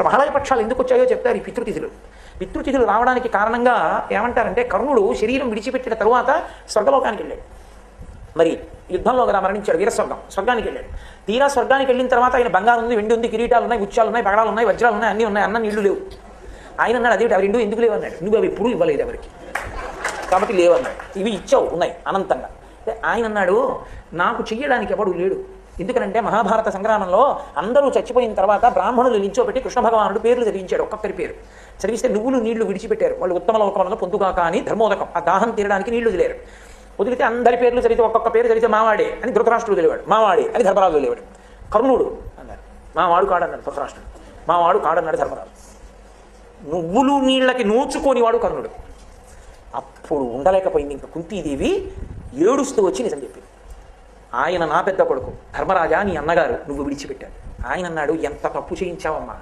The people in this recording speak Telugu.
మహాలయ పక్షాలు ఎందుకు వచ్చాయో చెప్తారు ఈ పితృతిథులు. పితృతిథులు రావడానికి కారణంగా ఏమంటారంటే కర్ణుడు శరీరం విడిచిపెట్టిన తరువాత స్వర్గలోకానికి వెళ్ళాడు. మరి యుద్ధంలో కదా మరణించాడు, వీరస్వర్గం, స్వర్గానికి వెళ్ళాడు. తీరా స్వర్గానికి వెళ్ళిన తర్వాత ఆయన బంగారం ఉంది, వెండి ఉంది, కిరీటాలు ఉన్నాయి, ముత్యాలు ఉన్నాయి, పగడాలు ఉన్నాయి, వజ్రాలు ఉన్నాయి, అన్నీ ఉన్నాయి, అన్న నీళ్లు లేవు. ఆయన అన్నాడు అదేంటి అవి రెండు ఎందుకు లేవు అన్నాడు. నువ్వు అవి ఎప్పుడు ఇవ్వలేదు ఎవరికి, కాబట్టి లేవన్నాడు. ఇవి ఇచ్చావు, ఉన్నాయి అనంతంగా. ఆయన అన్నాడు నాకు చెయ్యడానికి ఎవడు లేడు. ఎందుకనంటే మహాభారత సంగ్రామంలో అందరూ చచ్చిపోయిన తర్వాత బ్రాహ్మణులు నిల్చోబెట్టి కృష్ణ భగవానుడు పేర్లు చదివించాడు, ఒక్కొక్కరి పేరు చదివిస్తే నువ్వులు నీళ్లు విడిచిపెట్టారు. వాళ్ళు ఉత్తమ లోకములను పొందుగాక అని ధర్మోదకం, ఆ దాహం తీరడానికి నీళ్లు వదిలేరు. వదిలితే అందరి పేర్లు చదివితే ఒక్కొక్క పేరు చదివితే మావాడే అని ధృతరాష్ట్రుడు తెలివాడు, మావాడే అని ధర్మరాజు తెలివాడు. కర్ణుడు అన్నారు మావాడు కాడన్నాడు ధృతరాష్ట్రుడు, మావాడు కాడన్నాడు ధర్మరాజు. నువ్వులు నీళ్ళకి నోచుకోని వాడు కర్ణుడు. అప్పుడు ఉండలేకపోయింది ఇంకా కుంతీదేవి, ఏడుస్తూ వచ్చి నిజం చెప్పింది. ఆయన నా పెద్ద కొడుకు ధర్మరాజా, నీ అన్నగారు నువ్వు విడిచిపెట్టాడు. ఆయన అన్నాడు ఎంత తప్పు చేయించావమ్మా,